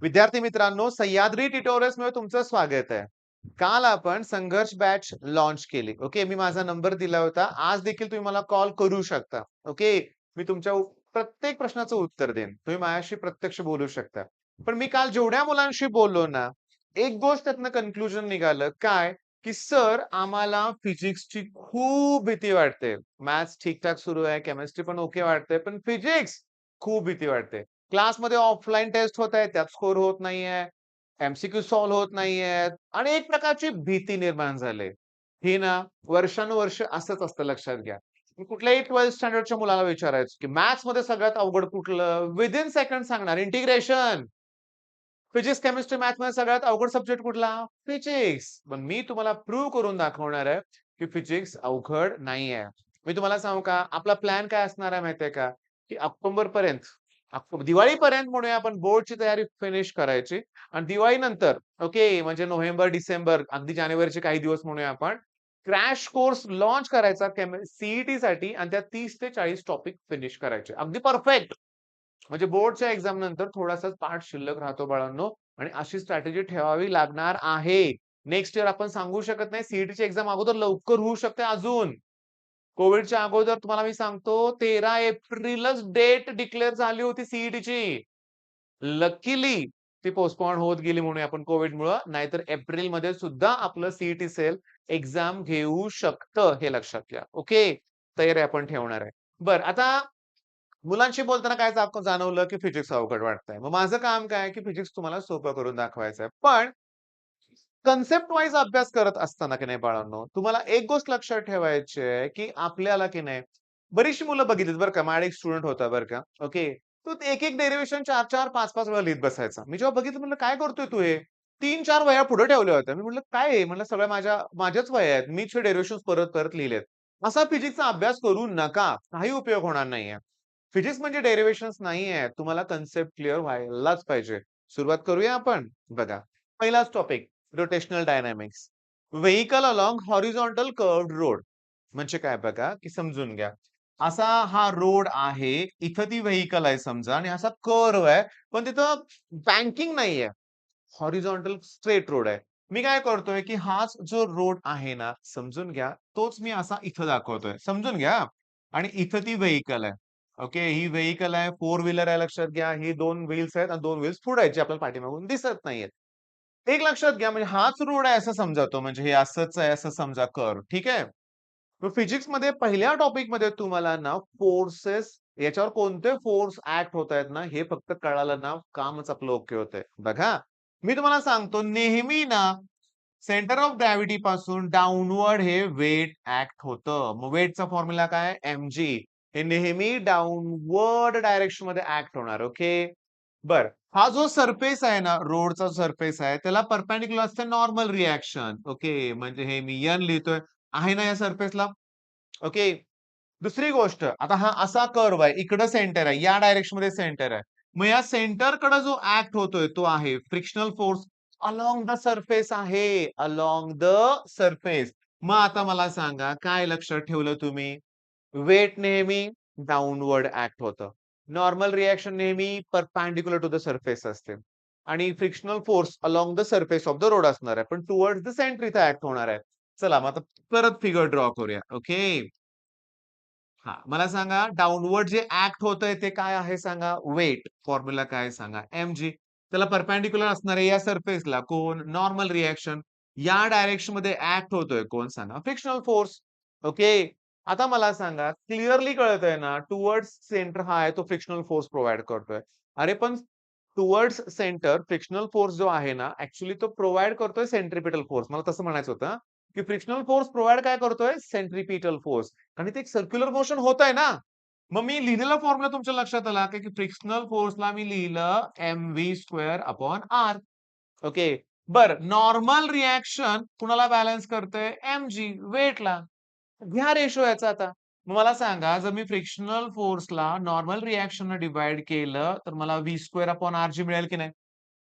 विद्यार्थी मित्रांनो, सह्याद्री ट्युटोरियल्समध्ये तुमचं स्वागत आहे. काल आपण संघर्ष बॅच लॉन्च केली. ओके. मी माझा नंबर दिला होता. आज देखील तुम्ही मला कॉल करू शकता. ओके. मी तुमच्या प्रत्येक प्रश्नाचं उत्तर देईन. तुम्ही माझ्याशी प्रत्यक्ष बोलू शकता. पण मी काल जेवढ्या मुलांशी बोललो ना, एक गोष्ट त्यातनं कन्क्लुजन निघालं. काय? की सर आम्हाला फिजिक्सची खूप भीती वाटते. मॅथ्स ठीक-ठाक सुरू आहे, केमिस्ट्री पण ओके वाटते, पण फिजिक्स खूप भीती वाटते. क्लासमध्ये ऑफलाईन टेस्ट होत आहे, त्यात स्कोर होत नाहीये. एमसीक्यू सॉल्व्ह होत नाहीयेत आणि एक प्रकारची भीती निर्माण झाली. ही ना वर्षानुवर्ष असंच असतं लक्षात घ्या. मी कुठल्याही 12th स्टँडर्डच्या मुलाला विचारायचो, की मॅथ्समध्ये सगळ्यात अवघड कुठलं? विथिन सेकंड सांगणार इंटिग्रेशन. फिजिक्स, केमिस्ट्री, मॅथ्समध्ये सगळ्यात अवघड सब्जेक्ट कुठला? फिजिक्स. पण मी तुम्हाला प्रूव्ह करून दाखवणार आहे, की फिजिक्स अवघड नाहीये. मी तुम्हाला सांगू का? आपला प्लॅन काय असणार आहे माहितीये का? की ऑक्टोबरपर्यंत दिवाळीपर्यंत म्हणूया आपण बोर्डची तयारी फिनिश करायची आणि दिवाळीनंतर ओके म्हणजे नोव्हेंबर, डिसेंबर अगदी जानेवारीचे काही दिवस म्हणूया आपण क्रॅश कोर्स लॉन्च करायचा सीईटीसाठी आणि त्यात 30 ते 40 टॉपिक फिनिश करायचे. अगदी परफेक्ट. म्हणजे बोर्डच्या एक्झाम नंतर थोडासाच पार्ट शिल्लक राहतो बाळांनो आणि अशी स्ट्रॅटेजी ठेवावी लागणार आहे. नेक्स्ट इयर आपण सांगू शकत नाही. सीईटीची एक्झाम अगोदर लवकर होऊ शकते अजून. कोविडच्या अगोदर तुम्हाला मी सांगतो 13 एप्रिलच डेट डिक्लेअर झाली होती सीईटीची. लकीली ती पोस्टपोन होत गेली म्हणूया आपण कोविडमुळं. नाहीतर एप्रिलमध्ये सुद्धा आपलं सीईटी सेल एक्झाम घेऊ शकतं हे लक्षात घ्या. ओके. तयारी आपण ठेवणार आहे. बरं आता मुलांशी बोलताना काय जाणवलं, की फिजिक्स अवघड वाटतंय. मग माझं काम काय आहे, की फिजिक्स तुम्हाला सोपं करून दाखवायचं आहे. पण कन्सेप्ट वाईज अभ्यास करत असताना की नाही बाळांनो, तुम्हाला एक गोष्ट लक्षात ठेवायची आहे, की आपल्याला की नाही बरीचशी मुलं बघितलीत बरं का. माझ्याकडे एक स्टुडंट होता बरं का. ओके. तो एक-एक डेरिव्हेशन 4-4, 5-5 वेळा लिहीत बसायचा. मी जेव्हा बघितलं म्हटलं, "काय करतोय तू हे?" 3-4 वह्या पुढे ठेवल्या होत्या. मी म्हटलं, "काय आहे?" म्हटलं, "सगळ्या माझ्याच वह्या आहेत. मीच हे डेरिव्हेशन्स परत-परत लिहिलेत." असा फिजिक्सचा अभ्यास करू नका. काही उपयोग होणार नाहीये. फिजिक्स म्हणजे डेरिव्हेशन्स नाहीये. तुम्हाला कन्सेप्ट क्लिअर व्हायलाच पाहिजे. सुरुवात करूया आपण? बघा. पहिलाच topic rotational dynamics. Vehicle along horizontal curved road. म्हणजे काय बघा, की समजून घ्या. असा हा रोड आहे. इथं ती व्हेइकल आहे समजा आणि असा कर्व्ह आहे. पण तिथं बँकिंग नाहीये. हॉरिझॉन्टल स्ट्रेट रोड आहे. मी काय करतोय, की हाच जो रोड आहे ना, समजून घ्या, तोच मी असा इथं दाखवतोय. समजून घ्या. आणि इथं ती व्हेइकल आहे. ओके. ही व्हेइकल आहे, फोर व्हीलर आहे लक्षात घ्या. ही 2 व्हील्स आहेत आणि 2 व्हील्स पुढे आहेत, जे आपल्याला पाठीमागून दिसत नाहीयेत. एक लक्षात घ्या म्हणजे हाच रोड आहे असं समजा तो म्हणजे हे असंच आहे असं समजा कर्व. ठीक आहे. मग फिजिक्समध्ये पहिल्या टॉपिकमध्ये तुम्हाला ना फोर्सेस याच्यावर कोणते फोर्स ऍक्ट होत आहेत ना हे फक्त कळालं ना कामच आपलं ओके होतंय. बघा, मी तुम्हाला सांगतो नेहमी ना सेंटर ऑफ ग्रॅव्हिटी पासून डाउनवर्ड हे वेट ऍक्ट होतं. मग वेटचा फॉर्म्युला काय? mg. हे नेहमी डाउनवर्ड डायरेक्शन मध्ये ऍक्ट होणार. ओके. बर हा जो सरफेस आहे ना रोडचा सरफेस आहे त्याला परपेंडिक्युलर असते नॉर्मल रिएक्शन. ओके म्हणजे हे मी n लिहितोय आहे ना या सरफेसला. ओके. दुसरी गोष्ट आता हा असा कर्व आहे इकडं सेंटर आहे या डायरेक्शन मध्ये सेंटर आहे. मग या सेंटर कडे जो ऍक्ट होतोय तो आहे frictional force along the surface आहे. Along the surface. मग आता मला सांगा काय लक्षात ठेवलं तुम्ही? वेट नेहमी डाउनवर्ड ऍक्ट होतं. नॉर्मल रिएक्शन नेहमी परपेंडिक्युलर टू द सरफेस असते. आणि frictional force along the surface of the road असणार आहे. पण टुवर्ड्स द सेंटर इथे ऍक्ट होणार आहे. चला मग आता परत फिगर ड्रॉ करूया. ओके. हां, मला सांगा डाउनवर्ड जे ॲक्ट होतंय ते काय आहे सांगा? वेट. फॉर्म्युला काय आहे सांगा? mg. त्याला परपेंडिक्युलर असणार आहे या सरफेसला कोण? Normal reaction. या डायरेक्शनमध्ये ॲक्ट होतोय कोण सांगा? Frictional force. ओके. आता मला सांगा क्लिअरली कळतंय ना टुवर्ड्स सेंटर हा आहे तो फ्रिक्शनल फोर्स प्रोव्हाईड करतोय. अरे पण टुवर्ड्स सेंटर फ्रिक्शनल फोर्स जो आहे ना ॲक्चुअली तो प्रोव्हाईड करतोय सेंट्रिपिटल फोर्स. मला तसं म्हणायचं होतं, की फ्रिक्शनल फोर्स प्रोव्हाईड काय करतोय? Centripetal force. आणि ते एक सर्क्युलर मोशन होत आहे ना. मग मी लिहिलेला फॉर्म्युला तुमच्या लक्षात आला का की फ्रिक्शनल फोर्सला मी लिहिलं mv²/r. ओके. बरं नॉर्मल रिएक्शन कुणाला बॅलन्स करतंय? mg वेटला. घ्या रेशो याचा आता. मग मला सांगा जर मी फ्रिक्शनल फोर्सला नॉर्मल रिएक्शनने डिव्हाईड केलं तर मला v²/rg मिळेल की नाही?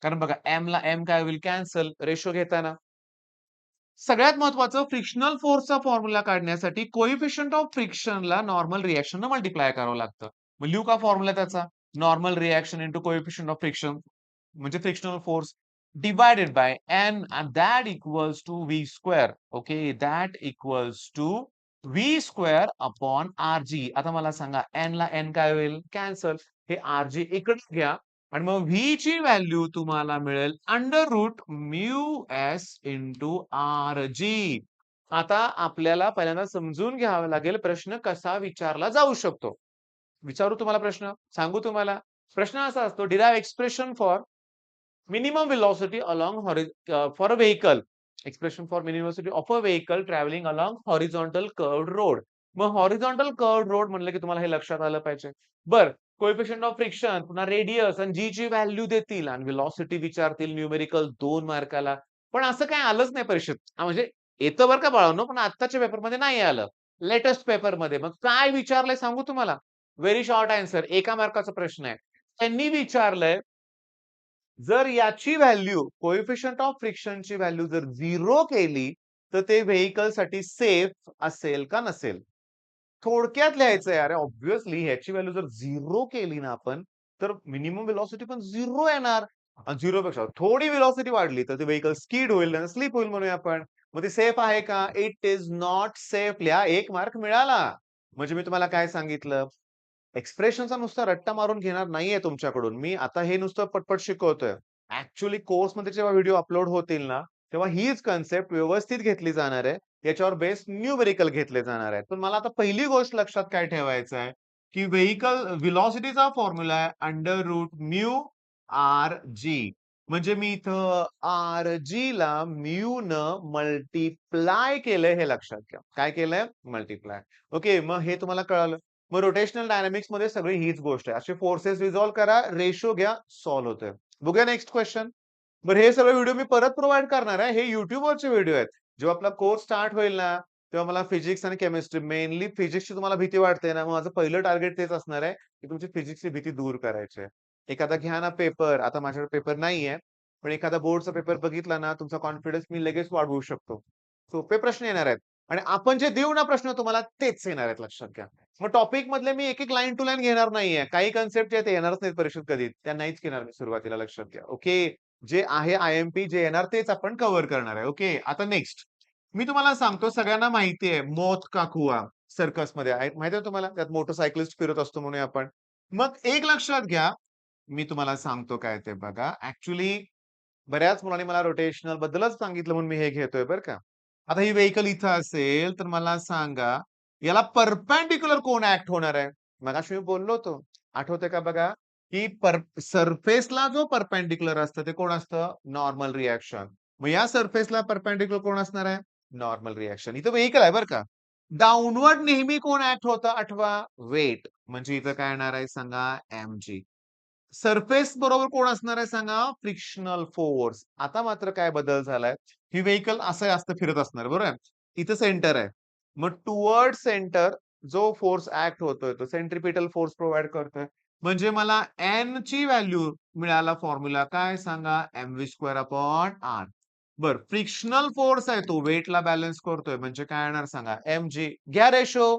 कारण बघा m ला m काय होईल कॅन्सल रेशो घेताना. सगळ्यात महत्वाचं फ्रिक्शनल फोर्सचा फॉर्म्युला काढण्यासाठी कोएफिशियंट ऑफ फ्रिक्शनला नॉर्मल रिएक्शनने मल्टिप्लाय करावं लागतं. मग लिहू का फॉर्म्युला त्याचा? Normal reaction into coefficient of friction. म्हणजे frictional force divided by N and that equals to V square. Okay, that equals to V square upon R G. आता मला सांगा एन ला एन काय होईल? कॅन्सल. हे आर जी इकडे घ्या आणि मग व्ही ची व्हॅल्यू तुम्हाला मिळेल under root mu S into R G. आता आपल्याला पहिल्यांदा समजून घ्यावं लागेल प्रश्न कसा विचारला जाऊ शकतो. विचारू तुम्हाला प्रश्न? सांगू तुम्हाला? प्रश्न असा असतो, derive expression for minimum velocity along for a vehicle. Expression for minimum velocity of a vehicle traveling along horizontal curved road. मग हॉरिझॉन्टल कर्व्ड रोड म्हणलं की तुम्हाला हे लक्षात आलं पाहिजे. बर, कोएफिशियंट ऑफ फ्रिक्शन, पुन्हा रेडियस आणि जी ची व्हॅल्यू देतील आणि व्हेलॉसिटी विचारतील न्यूमेरिकल 2 मार्काला. पण असं काय आलंच नाही परीक्षेत. म्हणजे येतं बरं का बाळांनो, पण आत्ताच्या पेपरमध्ये नाही आलं. लेटेस्ट पेपरमध्ये. मग काय विचारलंय सांगू तुम्हाला? Very short answer. 1 मार्काचा प्रश्न आहे. त्यांनी विचारलंय, जर याची व्हॅल्यू कोएफिशियंट ऑफ फ्रिक्शनची व्हॅल्यू जर 0 केली तर ते व्हेइकल साठी सेफ असेल का नसेल? थोडक्यात लिहायचंय. अरे ऑब्व्हियसली ह्याची व्हॅल्यू जर 0 केली ना आपण, तर मिनिमम व्हेलॉसिटी पण 0 येणार. आणि 0 पेक्षा थोडी व्हेलॉसिटी वाढली तर ते व्हेइकल स्किड होईल आणि स्लिप होईल म्हणूया आपण. मग ते सेफ आहे का? It is not safe. लिहा, 1 मार्क मिळाला. म्हणजे मी तुम्हाला काय सांगितलं? एक्सप्रेशनचा नुसता रट्टा मारून घेणार नाहीये तुमच्याकडून. मी आता हे नुसतं पटपट शिकवतोय. ॲक्चुअली कोर्समध्ये जेव्हा व्हिडिओ अपलोड होतील ना, तेव्हा हीच कन्सेप्ट व्यवस्थित घेतली जाणार आहे. याच्यावर बेस्ड न्यूमेरिकल घेतले जाणार आहेत. पण मला आता पहिली गोष्ट लक्षात काय ठेवायचं आहे, की व्हेइकल व्हेलॉसिटीचा फॉर्म्युला आहे under root mu R G. म्हणजे मी इथं आर जी ला म्यू न मल्टिप्लाय केलंय हे लक्षात घ्या. काय केलंय? मल्टिप्लाय. ओके, मग हे तुम्हाला कळालं. मग रोटेशनल डायनामिक्स मध्ये सगळी हीच गोष्ट आहे. असे फोर्सेस रिझॉल्व्ह करा, रेशो घ्या, सॉल्व्ह होतंय. बघूया नेक्स्ट क्वेश्चन. बरं, हे सगळे व्हिडिओ मी परत प्रोव्हाईड करणार आहे. हे YouTube वरचे व्हिडिओ आहेत. जेव्हा आपला कोर्स स्टार्ट होईल ना, तेव्हा मला फिजिक्स आणि केमिस्ट्री, मेनली फिजिक्सची तुम्हाला भीती वाटते ना, मग माझं पहिलं टार्गेट तेच असणार आहे, की तुमची फिजिक्सची भीती दूर करायची आहे. एखादा घ्या ना पेपर, आता माझ्याकडे पेपर नाहीये, पण एखादा बोर्डचा पेपर बघितला ना, तुमचा कॉन्फिडन्स मी लगेच वाढवू शकतो. सोपे प्रश्न येणार आहेत आणि आपण जे देऊ ना प्रश्न तुम्हाला तेच येणार आहेत, लक्षात घ्या. मग टॉपिक मधले मी एक-एक लाईन टू लाईन घेणार नाहीये. काही कन्सेप्ट जे आहेत ते येणारच नाहीत परीक्षेत कधी. त्या नाहीच घेणार मी सुरुवातीला, लक्षात घ्या. ओके. जे आहे आय-एम-पी जे येणार तेच आपण कव्हर करणार आहे. ओके. आता नेक्स्ट. मी तुम्हाला सांगतो, सगळ्यांना माहिती आहे मौत का कुआं सर्कसमध्ये आहे. माहिती आहे तुम्हाला? त्यात मोटरसायकलिस्ट फिरत असतो म्हणूया आपण. मग एक लक्षात घ्या, मी तुम्हाला सांगतो काय ते बघा. ॲक्चुअली बऱ्याच मुलांनी मला रोटेशनल बद्दलच सांगितलं म्हणून मी हे घेतोय बरं का. आता ही व्हेइकल इथं असेल तर मला सांगा, याला परपेंडिक्युलर कोण ऍक्ट होणार आहे? मगाशी मी बोललो होतो. आठवतंय का बघा? की सरफेसला जो परपेंडिक्युलर असतं ते कोण असतं? Normal reaction. मग या सरफेसला परपेंडिक्युलर कोण असणार आहे? Normal reaction. इथं व्हेइकल आहे बरं का. डाउनवर्ड नेहमी कोण ऍक्ट होतं आठवा? वेट. म्हणजे इथं काय येणार आहे सांगा? एमजी. सरफेस बरोबर कोण असणार आहे सांगा? Frictional force. आता मात्र काय बदल झालाय? ही व्हेइकल असं जास्त फिरत असणार, बरोबर आहे? इथं सेंटर आहे. मग टुवर्ड सेंटर जो फोर्स ऍक्ट होतोय तो सेंट्रिपिटल फोर्स प्रोव्हाईड करतोय. म्हणजे मला एन ची व्हॅल्यू मिळाला फॉर्म्युला काय सांगा? M V square upon R. बर, फ्रिक्शनल फोर्स आहे तो वेटला बॅलन्स करतोय म्हणजे काय येणार सांगा? एमजी. घ्या रेशो.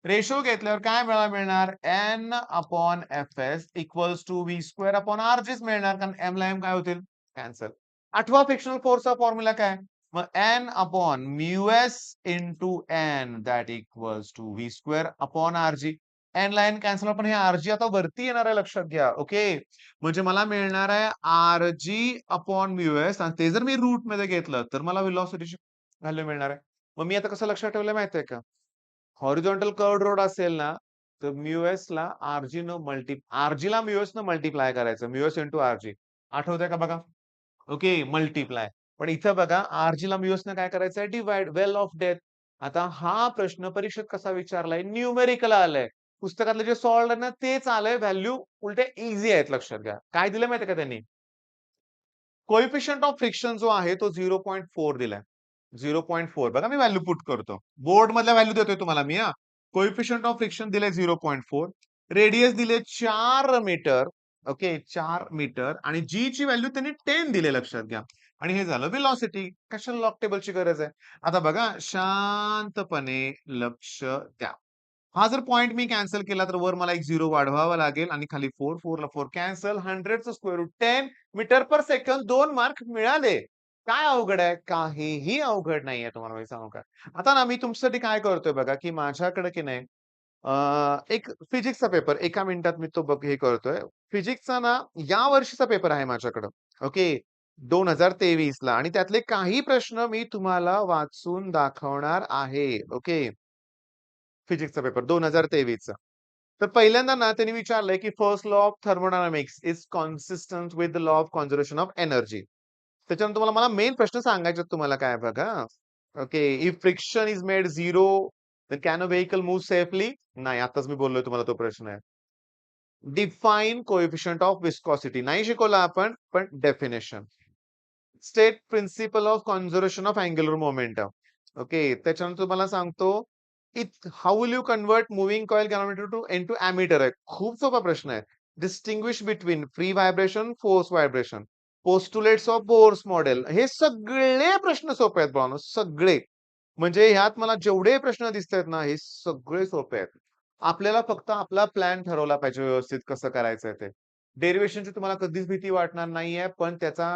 रेशो घेतल्यावर काय मिळणार? N upon F S equals to V square upon R जीच मिळणार, कारण एम ला एम काय होतील? कॅन्सल. आठवा फ्रिक्शनल फोर्सचा फॉर्म्युला काय? मग N upon mu S into N that equals to V square upon R G. N ला एन कॅन्सल, पण हे आर जी आता वरती येणार आहे, लक्षात घ्या. ओके, म्हणजे मला मिळणार आहे R G upon mu S आणि ते जर मी रूट मध्ये घेतलं तर मला व्हेलॉसिटीची व्हॅल्यू मिळणार आहे. मग मी आता कसं लक्षात ठेवलं माहितीये का? हॉरिझॉन्टल कर्व्ड रोड असेल ना, तर म्यूएस ला आरजी न आरजी ला म्यूएस न मल्टिप्लाय करायचं. Mu S into R G. आठवतंय का बघा? Okay, multiply. पण इथं बघा आरजी ला म्यूएस न काय करायचंय? डिव्हाइड. Well of death. आता हा प्रश्न परीक्षेत कसा विचारलाय? न्यूमेरिकल आलंय. पुस्तकातलं जे सॉल्व्ड आहे ना तेच आलंय. व्हॅल्यू उलटे ईझी आहेत, लक्षात घ्या. काय दिलं माहितीये का त्यांनी? कोएफिशियंट ऑफ फ्रिक्शन जो आहे तो 0.4 दिलाय. 0.4 बघा, मी व्हॅल्यू पुट करतो. बोर्ड मधल्या व्हॅल्यू देतोय तुम्हाला मी हा. कोएफिशियंट ऑफ फ्रिक्शन दिले 0.4. रेडियस दिले 4 मीटर. ओके, 4 मीटर आणि जी ची व्हॅल्यू त्यांनी 10 दिले, लक्षात घ्या. आणि हे झालं व्हेलॉसिटी. कशाला लॉग टेबलची गरज आहे? आता बघा, शांतपणे लक्ष द्या. हा जर पॉइंट मी कॅन्सल केला तर वर मला एक 0 वाढवावा लागेल आणि खाली 4, 4 ला 4 कॅन्सल. 100 चं square root 10 metre per second 2 mark मिळाले. काय अवघड आहे? काहीही अवघड नाहीये तुम्हाला मी सांगू का. आता ना मी तुमच्यासाठी काय करतोय बघा, की माझ्याकडे की नाही एक फिजिक्सचा पेपर 1 मिनिटात मी तो हे करतोय. फिजिक्सचा ना या वर्षीचा पेपर आहे माझ्याकडं. ओके. 2023 ला आणि त्यातले काही प्रश्न मी तुम्हाला वाचून दाखवणार आहे. ओके. फिजिक्सचा पेपर 2023 चा. तर पहिल्यांदा ना त्यांनी विचारलंय, की first law of thermodynamics is consistent with the law of conservation of energy. त्याच्यानंतर मला मेन प्रश्न सांगायचे तुम्हाला काय बघा. Okay. If friction is made 0 then can a vehicle move safely? नाही, आताच मी बोललोय तुम्हाला तो प्रश्न आहे. डिफाइन कोएफिशियंट ऑफ विस्कॉसिटी नाही शिकवला आपण, पण definition. State principle of conservation of angular momentum. Okay. त्याच्यानंतर तुम्हाला सांगतो, how will you convert moving coil galvanometer to into ammeter आहे. खूप सोपा प्रश्न आहे. Distinguish between free vibration, force vibration. Postulates of Bohr's model. हे सगळे प्रश्न सोपे आहेत बाळांनो, सगळे. म्हणजे ह्यात मला जेवढे प्रश्न दिसतायत ना, हे सगळे सोपे आहेत. आपल्याला फक्त आपला प्लॅन ठरवला पाहिजे व्यवस्थित कसं करायचंय ते. डेरिव्हेशनची तुम्हाला कधीच भीती वाटणार नाहीये, पण त्याचा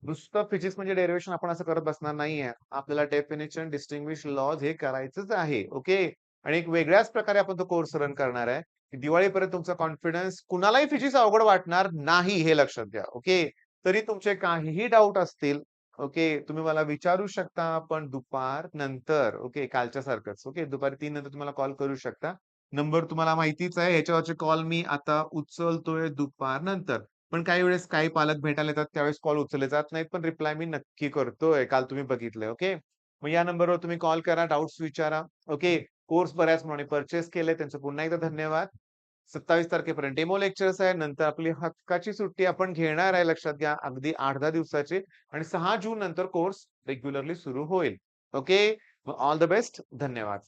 नुसतं फिजिक्स म्हणजे डेरिव्हेशन आपण असं करत बसणार नाहीये. आपल्याला डेफिनिशन, डिस्टिंग्विश लॉज हे करायचंच आहे. ओके. आणि एक वेगळ्याच प्रकारे आपण तो कोर्स रन करणार आहे. दिवाळीपर्यंत तुमचा कॉन्फिडन्स कुणालाही फिजिक्स अवघड वाटणार नाही हे लक्षात घ्या. ओके. तरी तुमचे काहीही डाउट असतील, ओके, तुम्ही मला विचारू शकता, पण दुपारनंतर. ओके. कालच्या सारखंच. ओके. दुपारी 3 नंतर तुम्हाला कॉल करू शकता. नंबर तुम्हाला माहितीच आहे. ह्याच्यावरचे कॉल मी आता उचलतोय दुपारनंतर. पण काही वेळेस काही पालक भेटायला येतात त्यावेळेस कॉल उचलले जात नाहीत, पण रिप्लाय मी नक्की करतोय. काल तुम्ही बघितलंय, ओके. मग या नंबरवर तुम्ही कॉल करा, डाउट्स विचारा. ओके. कोर्स बऱ्याच मुलांनी परचेस केले. त्यांचं पुन्हा एकदा धन्यवाद. 27 तारखेपर्यंत डेमो लेक्चर्स आहे. नंतर आपली हक्काची सुट्टी आपण घेणार आहे लक्षात घ्या. अगदी 8-10 दिवसाची आणि 6 जून नंतर कोर्स रेग्युलरली सुरू होईल. ओके. All the best. धन्यवाद.